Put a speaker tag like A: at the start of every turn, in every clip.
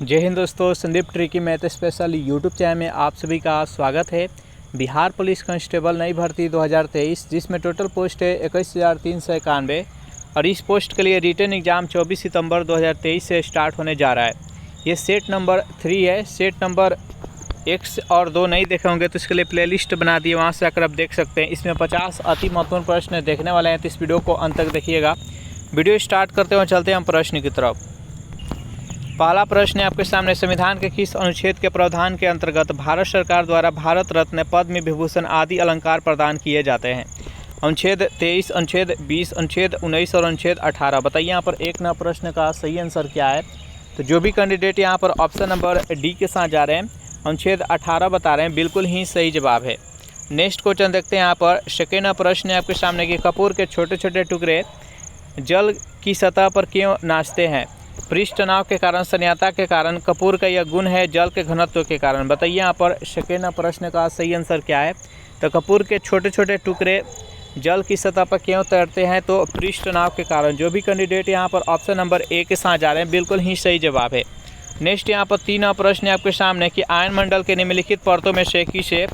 A: जय हिंद दोस्तों, Sandeep tricky math special YouTube channel में आप सभी का स्वागत है। बिहार पुलिस कांस्टेबल नई भर्ती 2023 जिसमें टोटल पोस्ट है 21,391 और इस पोस्ट के लिए रिटन एग्ज़ाम 24 सितंबर 2023 से स्टार्ट होने जा रहा है। ये सेट नंबर 3 है। सेट नंबर 1 और 2 नहीं देखे होंगे तो इसके लिए प्लेलिस्ट बना दी है, वहाँ से आकर आप देख सकते हैं। इसमें 50 अति महत्वपूर्ण प्रश्न देखने वाले हैं, तो इस वीडियो को अंत तक देखिएगा। वीडियो स्टार्ट करते हुए चलते हैं हम प्रश्न की तरफ। पहला प्रश्न है आपके सामने, संविधान के किस अनुच्छेद के प्रावधान के अंतर्गत भारत सरकार द्वारा भारत रत्न, पद्म विभूषण आदि अलंकार प्रदान किए जाते हैं? अनुच्छेद 23, अनुच्छेद 20, अनुच्छेद 19 और अनुच्छेद 18। बताइए यहाँ पर एक नंबर प्रश्न का सही आंसर क्या है। तो जो भी कैंडिडेट यहाँ पर ऑप्शन नंबर डी के साथ जा रहे हैं, अनुच्छेद 18 बता रहे हैं, बिल्कुल ही सही जवाब है। नेक्स्ट क्वेश्चन देखते हैं यहाँ पर। सेकेंड प्रश्न है आपके सामने कि कपूर के छोटे छोटे टुकड़े जल की सतह पर क्यों नाचते हैं? पृष्ठ तनाव के कारण, संयाता के कारण, कपूर का यह गुण है, जल के घनत्व के कारण। बताइए यहाँ पर सेकेंड प्रश्न का सही आंसर क्या है। तो कपूर के छोटे छोटे टुकड़े जल की सतह पर क्यों तैरते हैं? तो पृष्ठ तनाव के कारण। जो भी कैंडिडेट यहाँ पर ऑप्शन नंबर ए के साथ जा रहे हैं, बिल्कुल ही सही जवाब है। नेक्स्ट यहाँ पर तीन प्रश्न है आपके सामने कि आयन मंडल के निम्नलिखित परतों में से किसे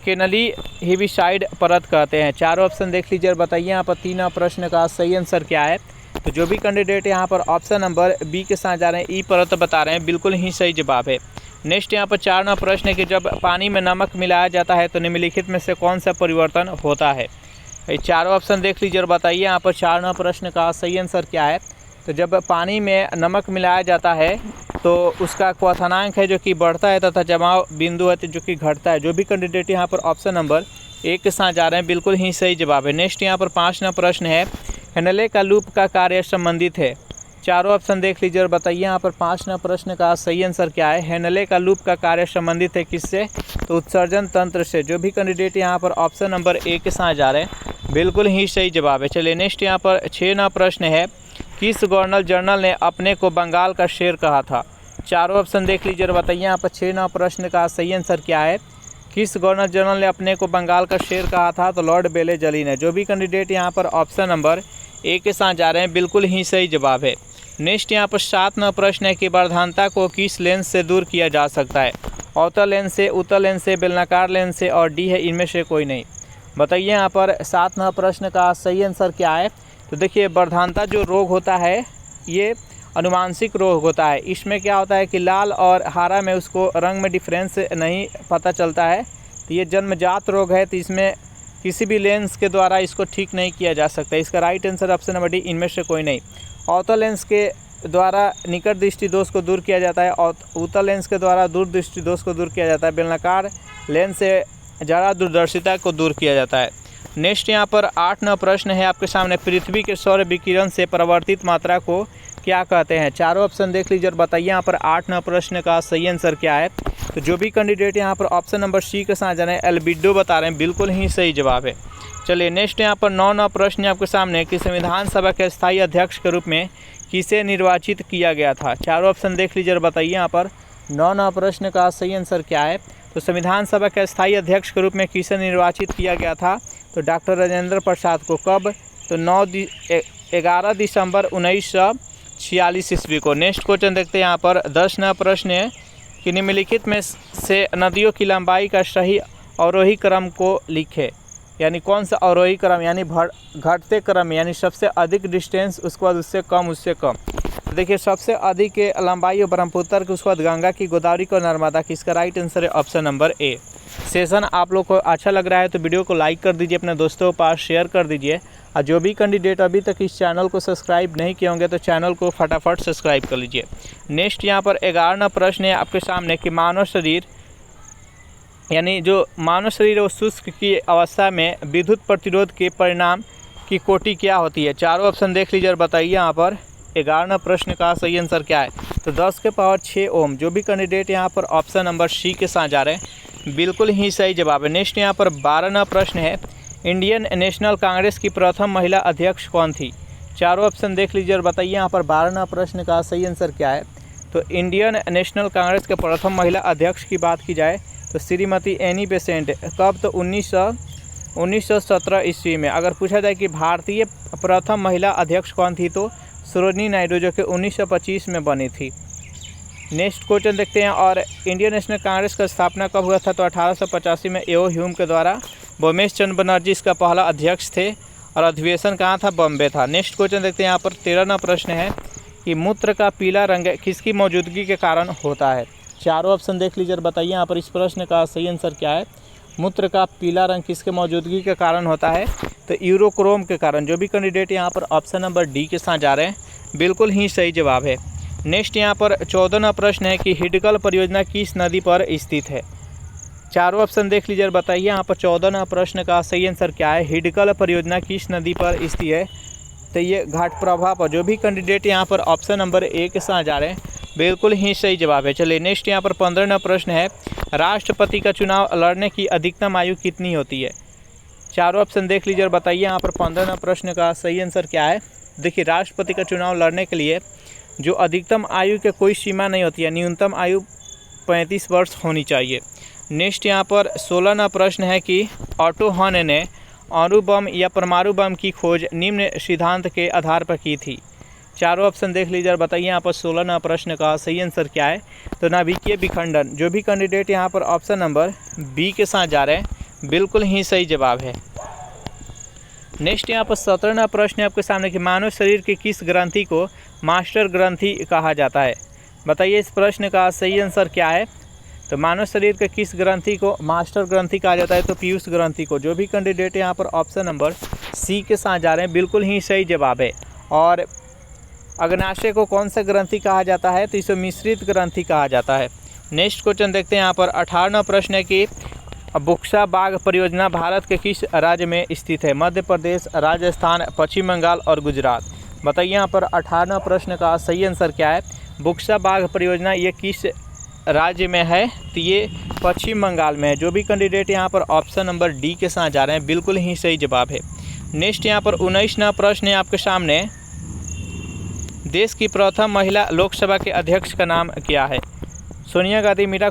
A: केनली हेविसाइड परत कहते हैं? चारों ऑप्शन देख लीजिए और बताइए यहाँ पर तीन प्रश्न का सही आंसर क्या है। तो जो भी कैंडिडेट यहाँ पर ऑप्शन नंबर बी के साथ जा रहे हैं, ई परत बता रहे हैं, बिल्कुल ही सही जवाब है। नेक्स्ट यहाँ पर चार नंबर प्रश्न है कि जब पानी में नमक मिलाया जाता है तो निम्नलिखित में से कौन सा परिवर्तन होता है? ये चारों ऑप्शन देख लीजिए और बताइए यहाँ पर चार नंबर प्रश्न का सही आंसर क्या है। तो जब पानी में नमक मिलाया जाता है तो उसका क्वथनांक है जो कि बढ़ता है तथा जमाव बिंदु है जो कि घटता है। जो भी कैंडिडेट यहाँ पर ऑप्शन नंबर एक के साथ जा रहे हैं, बिल्कुल ही सही जवाब है। नेक्स्ट यहाँ पर पाँच नंबर प्रश्न है, हेनले का लूप का कार्य संबंधित है? चारों ऑप्शन देख लीजिए और बताइए यहाँ पर पाँच नंबर प्रश्न का सही आंसर क्या है। हेनले का लूप का कार्य संबंधित है किससे? तो उत्सर्जन तंत्र से। जो भी कैंडिडेट यहाँ पर ऑप्शन नंबर ए के साथ जा रहे हैं, बिल्कुल ही सही जवाब है। चलिए नेक्स्ट यहाँ पर छः नंबर प्रश्न है, किस गवर्नर जनरल ने अपने को बंगाल का शेर कहा था? चारों ऑप्शन देख लीजिए और बताइए यहाँ पर छः नंबर प्रश्न का सही आंसर क्या है। किस गवर्नर जनरल ने अपने को बंगाल का शेर कहा था? तो लॉर्ड बेलेजली ने। जो भी कैंडिडेट यहाँ पर ऑप्शन नंबर ए के साथ जा रहे हैं, बिल्कुल ही सही जवाब है। नेक्स्ट यहाँ पर सात नंबर प्रश्न है कि वर्धानता को किस लेंस से दूर किया जा सकता है? अवतल लेंस से, उत्तल लेंस से, बेलनाकार लेंस से और डी है इनमें से कोई नहीं। बताइए यहाँ पर सात नंबर प्रश्न का सही आंसर क्या है। तो देखिए, वर्धानता जो रोग होता है ये अनुवांशिक रोग होता है। इसमें क्या होता है कि लाल और हरा में उसको रंग में डिफरेंस नहीं पता चलता है। तो ये जन्मजात रोग है, तो इसमें किसी भी लेंस के द्वारा इसको ठीक नहीं किया जा सकता। इसका right answer option number D, इनमें से कोई नहीं। अवतल लेंस के द्वारा निकट दृष्टि दोष को दूर किया जाता है और उत्तल लेंस के द्वारा दूर दृष्टि दोष को दूर किया जाता है। बेलनाकार लेंस से ज़्यादा दूरदर्शिता को दूर किया जाता है। नेक्स्ट यहाँ पर आठ नंबर प्रश्न है आपके सामने, पृथ्वी के सौर विकिरण से परावर्तित मात्रा को क्या कहते हैं? चारों ऑप्शन देख लीजिए और बताइए यहाँ पर आठ नंबर प्रश्न का सही आंसर क्या है। तो जो भी कैंडिडेट यहाँ पर ऑप्शन नंबर सी के साथ जाना है, एल्बिडो बता रहे हैं, बिल्कुल ही सही जवाब है। चलिए नेक्स्ट यहाँ पर नौ नंबर प्रश्न है आपके सामने कि संविधान सभा के स्थायी अध्यक्ष के रूप में किसे निर्वाचित किया गया था? चारों ऑप्शन देख लीजिए और बताइए यहाँ पर नौ नंबर प्रश्न का सही आंसर क्या है। तो संविधान सभा के स्थायी अध्यक्ष के रूप में किसे निर्वाचित किया गया था? तो डॉक्टर राजेंद्र प्रसाद को। कब? तो 11 दिसंबर 1946 ईस्वी को। नेक्स्ट क्वेश्चन देखते हैं यहाँ पर 10 नंबर प्रश्न है कि निम्नलिखित में से नदियों की लंबाई का सही अवरोही क्रम को लिखे। यानी कौन सा अवरोही क्रम, यानी घटते क्रम, यानी सबसे अधिक डिस्टेंस, उसके बाद उससे कम, उससे कम। तो देखिए, सबसे अधिक लंबाई ब्रह्मपुत्र की, उसके बाद गंगा की, गोदावरी को, नर्मदा की। इसका राइट आंसर है ऑप्शन नंबर ए। सेशन आप लोग को अच्छा लग रहा है तो वीडियो को लाइक कर दीजिए, अपने दोस्तों के पास शेयर कर दीजिए। और जो भी कैंडिडेट अभी तक इस चैनल को सब्सक्राइब नहीं किए होंगे तो चैनल को फटाफट सब्सक्राइब कर लीजिए। नेक्स्ट यहाँ पर 11वां प्रश्न है आपके सामने कि मानव शरीर, यानी जो मानव शरीर है वो शुष्क की अवस्था में विद्युत प्रतिरोध के परिणाम की कोटि क्या होती है? चारों ऑप्शन देख लीजिए और बताइए यहाँ पर 11वां प्रश्न का सही आंसर क्या है। तो 10 के पावर 6 ओम। जो भी कैंडिडेट यहाँ पर ऑप्शन नंबर सी के साथ जा रहे हैं, बिल्कुल ही सही जवाब है। नेक्स्ट यहाँ पर 12वां प्रश्न है, इंडियन नेशनल कांग्रेस की प्रथम महिला अध्यक्ष कौन थी? चारों ऑप्शन देख लीजिए और बताइए यहाँ पर 12वां प्रश्न का सही आंसर क्या है। तो इंडियन नेशनल कांग्रेस के प्रथम महिला अध्यक्ष की बात की जाए तो श्रीमती एनी बेसेंट। कब? तो 1917 ईस्वी में। अगर पूछा जाए कि भारतीय प्रथम महिला अध्यक्ष कौन थी तो सरोजिनी नायडू, जो कि 1925 में बनी थी। नेक्स्ट क्वेश्चन देखते हैं। और इंडियन नेशनल कांग्रेस का स्थापना कब हुआ था? तो 1885 में एओ ह्यूम के द्वारा। बोमेश चंद्र बनर्जी इसका पहला अध्यक्ष थे और अधिवेशन कहाँ था? बॉम्बे था। नेक्स्ट क्वेश्चन देखते हैं। यहाँ पर 13वां प्रश्न है कि मूत्र का पीला रंग किसकी मौजूदगी के कारण होता है? चारों ऑप्शन देख लीजिए और बताइए यहाँ पर इस प्रश्न का सही आंसर क्या है। मूत्र का पीला रंग किसके मौजूदगी के कारण होता है? तो यूरोक्रोम के कारण। जो भी कैंडिडेट यहाँ पर ऑप्शन नंबर डी के साथ जा रहे हैं बिल्कुल ही सही जवाब है। नेक्स्ट यहाँ पर 14वां प्रश्न है कि हिडकल परियोजना किस नदी पर स्थित है? चारों ऑप्शन देख लीजिए और बताइए यहाँ पर 14वां प्रश्न का सही आंसर क्या है। हिडकल परियोजना किस नदी पर स्थित है? तो ये घाटप्रभा पर। जो भी कैंडिडेट यहाँ पर ऑप्शन नंबर ए के साथ जा रहे हैं बिल्कुल ही सही जवाब है। चलिए नेक्स्ट यहाँ पर 15वां प्रश्न है, राष्ट्रपति का चुनाव लड़ने की अधिकतम आयु कितनी होती है? चारों ऑप्शन देख लीजिए और बताइए यहाँ पर 15वां प्रश्न का सही आंसर क्या है। देखिए, राष्ट्रपति का चुनाव लड़ने के लिए जो अधिकतम आयु के कोई सीमा नहीं होती है, न्यूनतम आयु 35 वर्ष होनी चाहिए। नेक्स्ट यहाँ पर 16वां प्रश्न है कि ऑटो हॉन ने अणु बम या परमाणु बम की खोज निम्न सिद्धांत के आधार पर की थी। चारों ऑप्शन देख लीजिए और बताइए यहाँ पर 16वां प्रश्न का सही आंसर क्या है। तो नाभिकीय विखंडन। जो भी कैंडिडेट यहाँ पर ऑप्शन नंबर बी के साथ जा रहे हैं बिल्कुल ही सही जवाब है। नेक्स्ट यहाँ पर 17वां प्रश्न है आपके सामने कि मानव शरीर की किस ग्रंथि को मास्टर ग्रंथि कहा जाता है? बताइए इस प्रश्न का सही आंसर क्या है। तो मानव शरीर के किस ग्रंथि को मास्टर ग्रंथि कहा जाता है? तो पीयूष ग्रंथि को। जो भी कैंडिडेट यहाँ पर ऑप्शन नंबर सी के साथ जा रहे हैं बिल्कुल ही सही जवाब है। और अग्नाशय को कौन सा ग्रंथि कहा जाता है? तो इसे मिश्रित ग्रंथि कहा जाता है। नेक्स्ट क्वेश्चन देखते हैं। यहाँ पर 18वां प्रश्न है कि बुक्सा बाग परियोजना भारत के किस राज्य में स्थित है? मध्य प्रदेश, राजस्थान, पश्चिम बंगाल और गुजरात। बताइए यहाँ पर 18वां प्रश्न का सही आंसर क्या है। बुक्सा बाग परियोजना ये किस राज्य में है? तो ये पश्चिम बंगाल में है। जो भी कैंडिडेट यहाँ पर ऑप्शन नंबर डी के साथ जा रहे हैं बिल्कुल ही सही जवाब है। नेक्स्ट यहाँ पर 19वां प्रश्न है आपके सामने, देश की प्रथम महिला लोकसभा के अध्यक्ष का नाम क्या है? सोनिया गांधी, मीरा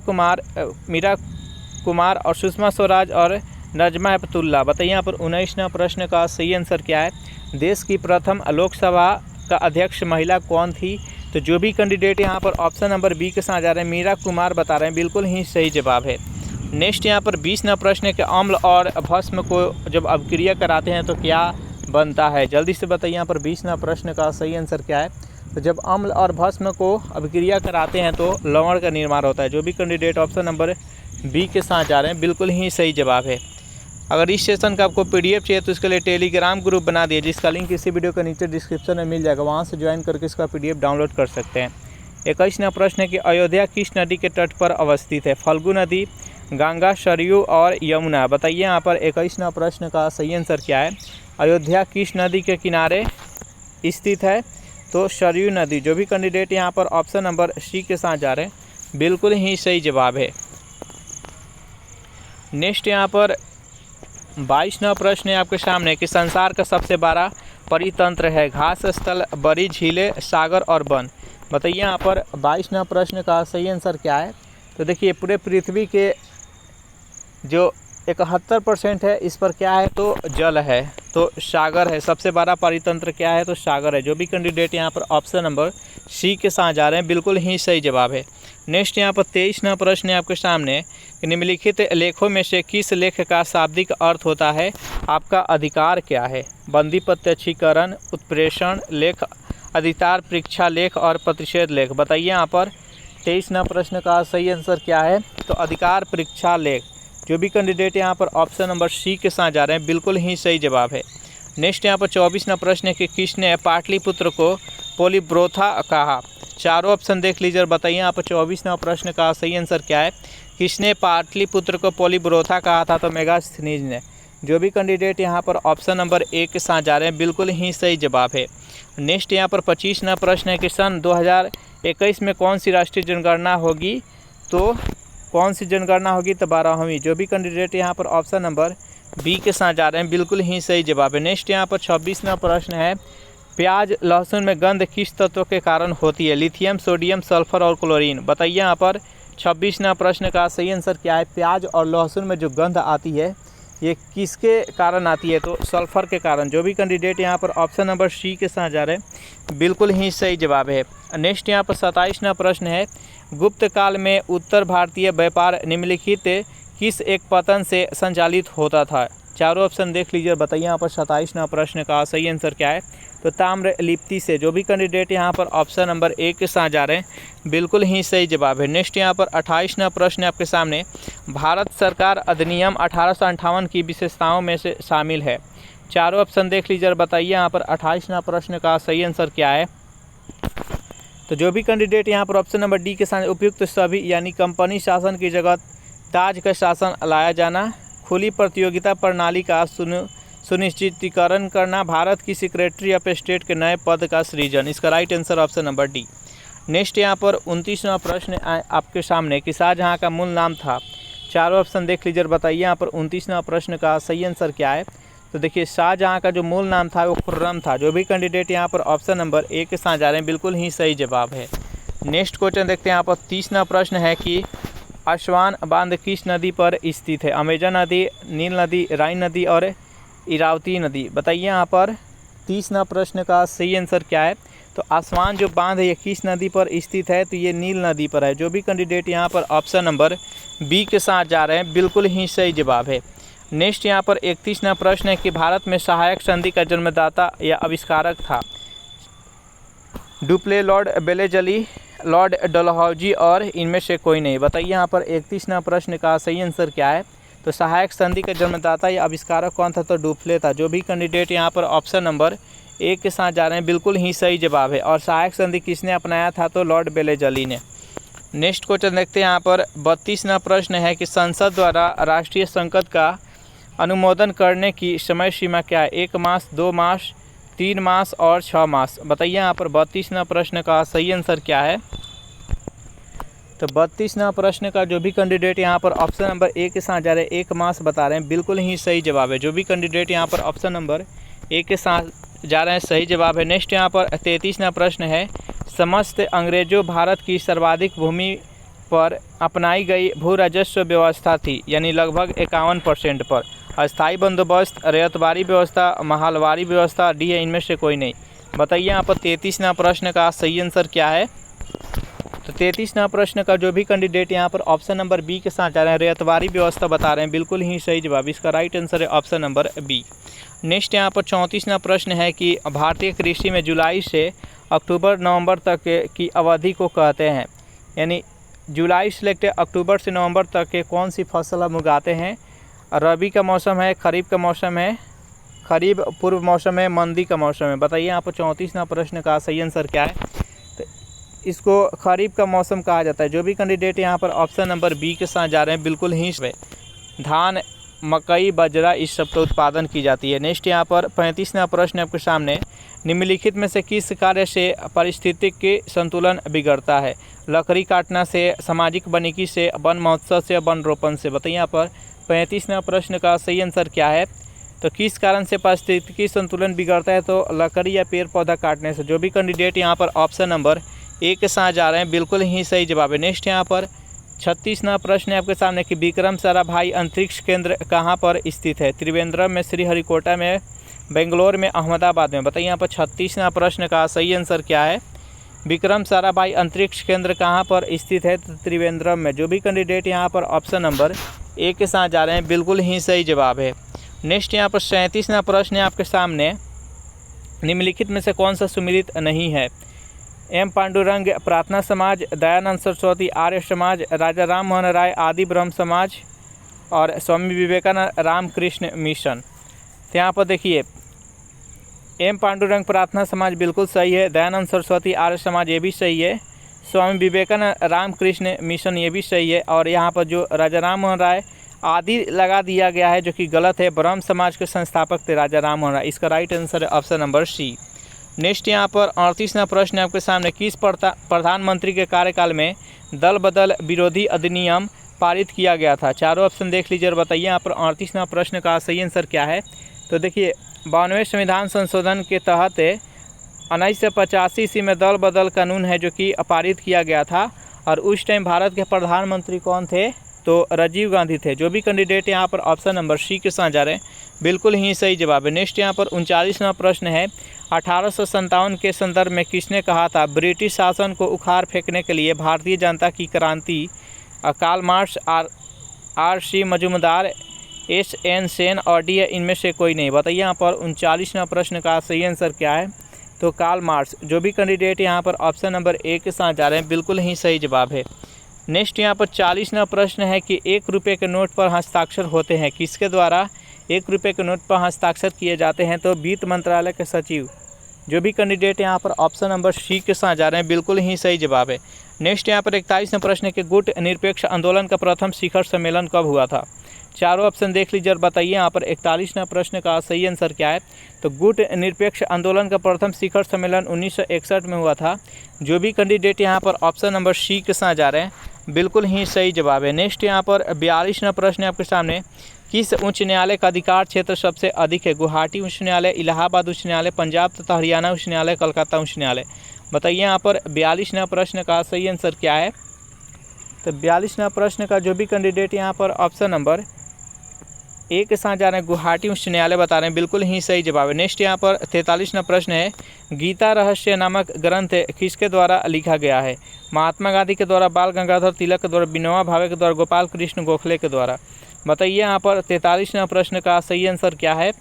A: कुमार और सुषमा स्वराज और नजमा हेपतुल्ला। बताइए यहाँ पर 19वां प्रश्न का सही आंसर क्या है। देश की प्रथम लोकसभा का अध्यक्ष महिला कौन थी? तो जो भी कैंडिडेट यहाँ पर ऑप्शन नंबर बी के साथ जा रहे हैं मीरा कुमार बता रहे हैं बिल्कुल ही सही जवाब है। नेक्स्ट यहाँ पर 20वां प्रश्न है कि अम्ल और भस्म को जब अपक्रिया कराते हैं तो क्या बनता है? जल्दी से बताइए यहाँ पर 20वां प्रश्न का सही आंसर क्या है। तो जब अम्ल और भस्म को अपक्रिया कराते हैं तो लवण का निर्माण होता है। जो भी कैंडिडेट ऑप्शन नंबर बी के साथ जा रहे हैं बिल्कुल ही सही जवाब है। अगर इस सेशन का आपको पीडीएफ चाहिए तो इसके लिए टेलीग्राम ग्रुप बना दिए, जिसका लिंक इसी वीडियो के नीचे डिस्क्रिप्शन में मिल जाएगा। वहां से ज्वाइन करके इसका पीडीएफ डाउनलोड कर सकते हैं। 21वां प्रश्न है कि अयोध्या किस नदी के तट पर अवस्थित है? फल्गु नदी, गंगा, सरयू और यमुना। बताइए यहाँ पर 21वां प्रश्न का सही आंसर क्या है। अयोध्या किस नदी के किनारे स्थित है? तो सरयू नदी। जो भी कैंडिडेट यहाँ पर ऑप्शन नंबर सी के साथ जा रहे हैं बिल्कुल ही सही जवाब है। नेक्स्ट यहाँ पर 22वां प्रश्न है आपके सामने कि संसार का सबसे बड़ा परितंत्र है? घास स्थल, बड़ी झीलें, सागर और वन। बताइए यहाँ पर 22वां प्रश्न का सही आंसर क्या है। तो देखिए, पूरे पृथ्वी के जो 71% है इस पर क्या है? तो जल है, तो सागर है। सबसे बड़ा परितंत्र क्या है? तो सागर है। जो भी कैंडिडेट यहाँ पर ऑप्शन नंबर सी के साथ जा रहे हैं बिल्कुल ही सही जवाब है। नेक्स्ट यहाँ पर 23वां प्रश्न है आपके सामने, निम्नलिखित लेखों में से किस लेख का शाब्दिक अर्थ होता है? आपका अधिकार क्या है? बंदी प्रत्यक्षीकरण, उत्प्रेषण लेख, अधिकार परीक्षा लेख और प्रतिषेध लेख। बताइए यहाँ पर 23वां प्रश्न का सही आंसर क्या है। तो अधिकार परीक्षा लेख। जो भी कैंडिडेट यहाँ पर ऑप्शन नंबर सी के साथ जा रहे हैं बिल्कुल ही सही जवाब है। नेक्स्ट यहाँ पर 24वां प्रश्न है कि किसने पाटलिपुत्र को पोलीब्रोथा कहा? चारों ऑप्शन देख लीजिए और बताइए यहाँ पर 24वां प्रश्न का सही आंसर क्या है। किसने पाटलिपुत्र को पोलीब्रोथा कहा था? तो मेगास्थनीज ने। जो भी कैंडिडेट यहाँ पर ऑप्शन नंबर ए के साथ जा रहे हैं बिल्कुल ही सही जवाब है। नेक्स्ट यहाँ पर 25वां प्रश्न है कि सन 2021 में कौन सी राष्ट्रीय जनगणना होगी? तो कौन सी जनगणना होगी? तो 12वीं। जो भी कैंडिडेट यहाँ पर ऑप्शन नंबर बी के साथ जा रहे हैं बिल्कुल ही सही जवाब है। नेक्स्ट यहाँ पर 26वां प्रश्न है, प्याज लहसुन में गंध किस तत्व के कारण होती है? लिथियम, सोडियम, सल्फर और क्लोरीन। बताइए यहाँ पर 26वां प्रश्न का सही आंसर क्या है। प्याज और लहसुन में जो गंध आती है ये किसके कारण आती है, तो सल्फर के कारण। जो भी कैंडिडेट यहाँ पर ऑप्शन नंबर सी के साथ जा रहे हैं बिल्कुल ही सही जवाब है। नेक्स्ट यहाँ पर 27वां प्रश्न है, गुप्त काल में उत्तर भारतीय व्यापार निम्नलिखित किस एक पतन से संचालित होता था। चारों ऑप्शन देख लीजिए, बताइए यहाँ पर 27वां प्रश्न का सही आंसर क्या है, तो ताम्र लिप्ति से। जो भी कैंडिडेट यहाँ पर ऑप्शन नंबर ए के साथ जा रहे हैं बिल्कुल ही सही जवाब है। नेक्स्ट यहाँ पर 28वां प्रश्न आपके सामने, भारत सरकार अधिनियम 1858 की विशेषताओं में से शामिल है। चारों ऑप्शन देख लीजिए और बताइए यहाँ पर 28वां प्रश्न का सही आंसर क्या है। तो जो भी कैंडिडेट यहाँ पर ऑप्शन नंबर डी के साथ, उपयुक्त सभी यानी कंपनी शासन की जगह ताज का शासन लाया जाना, खुली प्रतियोगिता प्रणाली का सुनिश्चितीकरण करना, भारत की सेक्रेटरी ऑफ स्टेट के नए पद का सृजन। इसका right answer option number D. Next यहाँ पर 29वां प्रश्न आपके सामने कि शाहजहाँ का मूल नाम था। चारों ऑप्शन देख लीजिए, बताइए यहाँ पर 29वां प्रश्न का सही आंसर क्या है। तो देखिए, शाहजहाँ का जो मूल नाम था वो खुर्रम था। जो भी कैंडिडेट यहाँ पर ऑप्शन नंबर ए के साथ जा रहे हैं बिल्कुल ही सही जवाब है। नेक्स्ट क्वेश्चन देखते हैं। यहाँ पर 30वां प्रश्न है कि असवान बांध किस नदी पर स्थित है। अमेजन नदी, नील नदी, राइन नदी और इरावती नदी। बताइए यहाँ पर 30वां प्रश्न का सही आंसर क्या है। तो आसवान जो बांध है ये किस नदी पर स्थित है, तो ये नील नदी पर है। जो भी कैंडिडेट यहाँ पर ऑप्शन नंबर बी के साथ जा रहे हैं बिल्कुल ही सही जवाब है। नेक्स्ट यहाँ पर 31वां प्रश्न है कि भारत में सहायक संधि का जन्मदाता या आविष्कारक था। Dupleix, lord Wellesley, lord Dalhousie और इनमें से कोई नहीं। बताइए यहाँ पर 31वां प्रश्न का सही आंसर क्या है। तो सहायक संधि का जन्मदाता या आविष्कारक कौन था, तो डुप्ले था। जो भी कैंडिडेट यहाँ पर ऑप्शन नंबर ए के साथ जा रहे हैं बिल्कुल ही सही जवाब है। और सहायक संधि किसने अपनाया था, तो लॉर्ड बेलेजली ने। नेक्स्ट क्वेश्चन देखते हैं। यहाँ पर 32वां प्रश्न है कि संसद द्वारा राष्ट्रीय संकट का अनुमोदन करने की समय सीमा क्या है। 1 मास, 2 मास, 3 मास और 6 मास। बताइए यहाँ पर 32वां प्रश्न का सही आंसर क्या है। तो 32वां प्रश्न का जो भी कैंडिडेट यहाँ पर ऑप्शन नंबर ए के साथ जा रहे हैं 1 मास बता रहे हैं बिल्कुल ही सही जवाब है। जो भी कैंडिडेट यहाँ पर ऑप्शन नंबर ए के साथ जा रहे हैं सही जवाब है। नेक्स्ट यहाँ पर 33वां प्रश्न है, समस्त अंग्रेजों भारत की सर्वाधिक भूमि पर अपनाई गई भू राजस्व व्यवस्था थी, यानी लगभग 51% पर। अस्थायी बंदोबस्त, रैयतवारी व्यवस्था, महलवारी व्यवस्था, डी है इनमें से कोई नहीं। बताइए यहाँ पर 33वां प्रश्न का सही आंसर क्या है। तो 33वां प्रश्न का जो भी कैंडिडेट यहाँ पर ऑप्शन नंबर बी के साथ जा रहे हैं रैयतवारी व्यवस्था बता रहे हैं बिल्कुल ही सही जवाब। इसका राइट आंसर है ऑप्शन नंबर बी। नेक्स्ट यहाँ पर 34वां प्रश्न है कि भारतीय कृषि में जुलाई से अक्टूबर नवंबर तक की अवधि को कहते हैं, यानी जुलाई से लेकर अक्टूबर से नवंबर तक के कौन सी फसल हम उगाते हैं। रबी का मौसम है, खरीफ का मौसम है, खरीफ पूर्व मौसम है, मंदी का मौसम है। बताइए यहाँ पर 34वां प्रश्न का सही आंसर क्या है। तो इसको खरीफ का मौसम कहा जाता है। जो भी कैंडिडेट यहाँ पर ऑप्शन नंबर बी के साथ जा रहे हैं बिल्कुल ही धान, मकई, बाजरा इस सब का उत्पादन की जाती है। नेक्स्ट यहाँ पर 35वां प्रश्न आपके सामने, निम्नलिखित में से किस कार्य से पारिस्थितिकी संतुलन बिगड़ता है। लकड़ी काटना से, सामाजिक वानिकी से, वन महोत्सव से, वन रोपण से। बताइए यहाँ पर 35वां प्रश्न का सही आंसर क्या है। तो किस कारण से पारिस्थितिकी संतुलन बिगड़ता है, तो लकड़ी या पेड़ पौधा काटने से। जो भी कैंडिडेट यहाँ पर ऑप्शन नंबर ए के साथ जा रहे हैं बिल्कुल ही सही जवाब है। नेक्स्ट यहाँ पर 36वां प्रश्न है आपके सामने कि विक्रम साराभाई अंतरिक्ष केंद्र कहाँ पर स्थित है। त्रिवेंद्रम में, श्रीहरिकोटा में, बेंगलोर में, अहमदाबाद में। बताइए यहाँ पर 36वां प्रश्न का सही आंसर क्या है। विक्रम साराभाई अंतरिक्ष केंद्र कहाँ पर स्थित है, तो त्रिवेंद्रम में। जो भी कैंडिडेट यहाँ पर ऑप्शन नंबर ए के साथ जा रहे हैं बिल्कुल ही सही जवाब है। नेक्स्ट यहाँ पर 37वां प्रश्न है आपके सामने, निम्नलिखित में से कौन सा सुमिलित नहीं है। एम पांडुरंग प्रार्थना समाज, दयानंद सरस्वती आर्य समाज, राजा राम मोहन राय आदि ब्रह्म समाज और स्वामी विवेकानंद रामकृष्ण मिशन। तो यहाँ पर देखिए, एम पांडुरंग प्रार्थना समाज बिल्कुल सही है, दयानंद सरस्वती आर्य समाज ये भी सही है, स्वामी विवेकानंद रामकृष्ण मिशन ये भी सही है, और यहाँ पर जो राजा राम मोहन राय आदि लगा दिया गया है जो कि गलत है। ब्रह्म समाज के संस्थापक थे राजा राम मोहन राय। इसका राइट आंसर है ऑप्शन नंबर सी। नेक्स्ट यहाँ पर 38वां प्रश्न आपके सामने, किस प्रधानमंत्री के कार्यकाल में दल बदल विरोधी अधिनियम पारित किया गया था। चारों ऑप्शन देख लीजिए और बताइए यहाँ पर 38वां प्रश्न का सही आंसर क्या है। तो देखिए, 92वें संविधान संशोधन के तहत 1985 ईस्वी में दल बदल कानून है जो कि पारित किया गया था, और उस टाइम भारत के प्रधानमंत्री कौन थे, तो राजीव गांधी थे। जो भी कैंडिडेट यहाँ पर ऑप्शन नंबर सी के साथ जा रहे हैं बिल्कुल ही सही जवाब है। नेक्स्ट यहाँ पर 39वां प्रश्न है, 1857 के संदर्भ में किसने कहा था ब्रिटिश शासन को उखाड़ फेंकने के लिए भारतीय जनता की क्रांति? Karl Marx, RC. मजूमदार, एस.एन. सेन और डी. इनमें से कोई नहीं। बताइए यहाँ पर 39वां प्रश्न का सही आंसर क्या है? तो कार्ल मार्क्स। जो भी कैंडिडेट यहाँ पर ऑप्शन नंबर ए के साथ जा रहे हैं बिल्कुल ही सही जवाब है। नेक्स्ट यहाँ पर 40वां प्रश्न है कि 1 रुपये के नोट पर हस्ताक्षर होते हैं किसके द्वारा 1 रुपये के नोट पर हस्ताक्षर किए जाते हैं? तो वित्त मंत्रालय के सचिव। जो भी कैंडिडेट यहाँ पर ऑप्शन नंबर सी के साथ जा रहे हैं बिल्कुल ही सही जवाब है। नेक्स्ट यहाँ पर 41वां प्रश्न है कि गुट निरपेक्ष आंदोलन का प्रथम शिखर सम्मेलन कब हुआ था? चारों ऑप्शन देख लीजिए और बताइए यहाँ पर 41वां प्रश्न का सही आंसर क्या है? तो गुट निरपेक्ष आंदोलन का प्रथम शिखर सम्मेलन 1961 में हुआ था। जो भी कैंडिडेट यहाँ पर ऑप्शन नंबर सी के साथ जा रहे हैं बिल्कुल ही सही जवाब है। नेक्स्ट यहाँ पर 42वां प्रश्न है आपके सामने, किस उच्च न्यायालय का अधिकार क्षेत्र सबसे अधिक है? गुवाहाटी उच्च न्यायालय, इलाहाबाद उच्च न्यायालय, पंजाब तथा हरियाणा उच्च न्यायालय, कलकत्ता उच्च न्यायालय। बताइए यहाँ पर 42वां प्रश्न का सही आंसर क्या है? तो 42वां प्रश्न का जो भी कैंडिडेट यहाँ पर ऑप्शन नंबर ए के साथ जा रहे हैं गुवाहाटी उच्च न्यायालय बता रहे हैं बिल्कुल ही सही जवाब है। नेक्स्ट यहाँ पर 43वां प्रश्न है, गीता रहस्य नामक ग्रंथ किसके द्वारा लिखा गया है? महात्मा गांधी के द्वारा, बाल गंगाधर तिलक के द्वारा, विनोबा भावे के द्वारा, गोपाल कृष्ण गोखले के द्वारा। बताइए यहाँ पर 43वां प्रश्न का सही आंसर क्या है?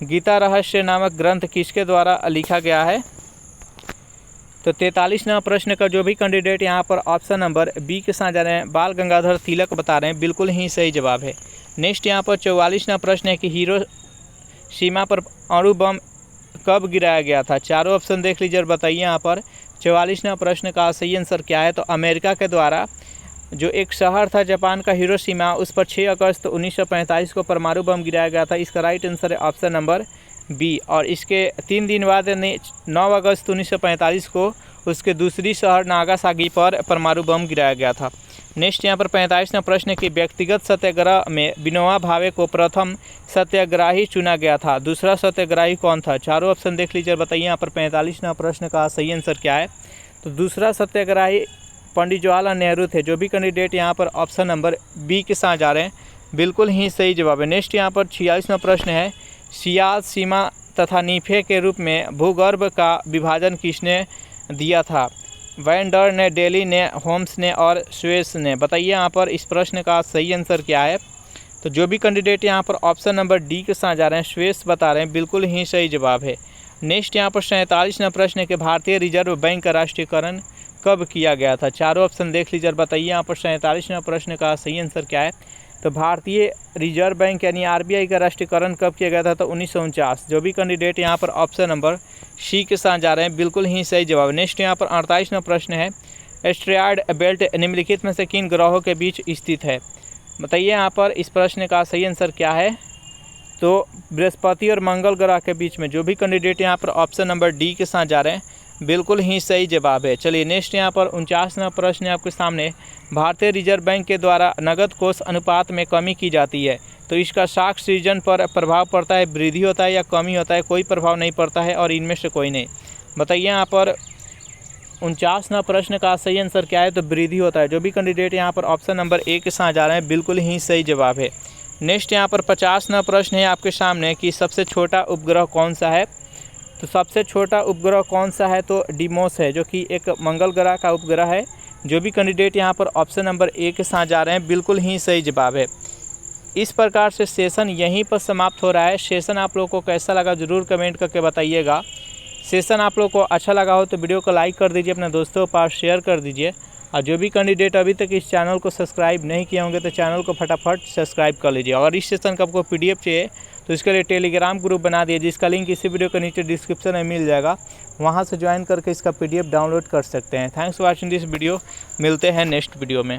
A: गीता रहस्य नामक ग्रंथ किसके द्वारा लिखा गया है? तो 43वां प्रश्न का जो भी कैंडिडेट यहाँ पर ऑप्शन नंबर बी के साथ जा रहे हैं बाल गंगाधर तिलक बता रहे हैं बिल्कुल ही सही जवाब है। नेक्स्ट यहाँ पर 44वां प्रश्न है कि हिरोशिमा पर अणु बम कब गिराया गया था? चारों ऑप्शन देख लीजिए और बताइए यहाँ पर 44वां प्रश्न का सही आंसर क्या है? तो अमेरिका के द्वारा जो एक शहर था जापान का हिरोशिमा, उस पर 6 अगस्त 1945 को परमाणु बम गिराया गया था। इसका राइट आंसर है ऑप्शन नंबर बी। और इसके 3 दिन बाद 9 अगस्त 1945 को उसके दूसरी शहर नागासाकी पर परमाणु बम गिराया गया था। नेक्स्ट यहाँ पर 45वां प्रश्न है कि व्यक्तिगत सत्याग्रह में विनोबा भावे को प्रथम सत्याग्रही चुना गया था, दूसरा सत्याग्रही कौन था? चारों ऑप्शन देख लीजिए, बताइए यहाँ पर 45वां प्रश्न का सही आंसर क्या है? तो दूसरा सत्याग्रही पंडित जवाहरलाल नेहरू थे। जो भी कैंडिडेट यहाँ पर ऑप्शन नंबर बी के साथ जा रहे हैं बिल्कुल ही सही जवाब है। नेक्स्ट यहाँ पर 46वां प्रश्न है, सियाल, सीमा तथा नीफे के रूप में भूगर्भ का विभाजन किसने दिया था? वैंडर ने, डेली ने, होम्स ने और स्वेस ने। बताइए यहाँ पर इस प्रश्न का सही आंसर क्या है? तो जो भी कैंडिडेट यहाँ पर ऑप्शन नंबर डी के साथ जा रहे हैं स्वेस बता रहे हैं बिल्कुल ही सही जवाब है। नेक्स्ट यहाँ पर 47वां प्रश्न है कि भारतीय रिजर्व बैंक का राष्ट्रीयकरण कब किया गया था? चारों ऑप्शन देख लीजिए और बताइए यहाँ पर 47वां प्रश्न का सही आंसर क्या है? तो भारतीय रिजर्व बैंक यानी आरबीआई का राष्ट्रीयकरण कब किया गया था? तो 1949। जो भी कैंडिडेट यहाँ पर ऑप्शन नंबर सी के साथ जा रहे हैं बिल्कुल ही सही जवाब। नेक्स्ट यहाँ पर 48वां प्रश्न है, एस्टेरॉयड बेल्ट निम्नलिखित में से किन ग्रहों के बीच स्थित है? बताइए यहाँ पर इस प्रश्न का सही आंसर क्या है? तो बृहस्पति और मंगल ग्रह के बीच में। जो भी कैंडिडेट यहाँ पर ऑप्शन नंबर डी के साथ जा रहे हैं बिल्कुल ही सही जवाब है। चलिए नेक्स्ट यहाँ पर 49वां प्रश्न है आपके सामने, भारतीय रिजर्व बैंक के द्वारा नगद कोष अनुपात में कमी की जाती है, तो इसका साख सृजन पर प्रभाव पड़ता है, वृद्धि होता है या कमी होता है? कोई प्रभाव नहीं पड़ता है और इनमें से कोई नहीं। बताइए यहाँ पर 49वां प्रश्न का सही आंसर क्या है? तो वृद्धि होता है। जो भी कैंडिडेट यहाँ पर ऑप्शन नंबर ए के साथ जा रहे हैं बिल्कुल ही सही जवाब है। नेक्स्ट यहाँ पर 50वां प्रश्न है आपके सामने कि सबसे छोटा उपग्रह कौन सा है? तो सबसे छोटा उपग्रह कौन सा है? तो डिमोस है, जो कि एक मंगल ग्रह का उपग्रह है। जो भी कैंडिडेट यहाँ पर ऑप्शन नंबर ए के साथ जा रहे हैं बिल्कुल ही सही जवाब है। इस प्रकार से सेशन यहीं पर समाप्त हो रहा है। सेशन आप लोगों को कैसा लगा ज़रूर कमेंट करके बताइएगा। सेशन आप लोगों को अच्छा लगा हो तो वीडियो को लाइक कर दीजिए, अपने दोस्तों के पास शेयर कर दीजिए। और जो भी कैंडिडेट अभी तक इस चैनल को सब्सक्राइब नहीं किए होंगे तो चैनल को फटाफट सब्सक्राइब कर लीजिए। और इस सेशन का आपको PDF चाहिए तो इसके लिए टेलीग्राम ग्रुप बना दिए, जिसका लिंक इसी वीडियो के नीचे डिस्क्रिप्शन में मिल जाएगा। वहां से ज्वाइन करके इसका PDF डाउनलोड कर सकते हैं। Thanks for watching this video. मिलते हैं नेक्स्ट वीडियो में।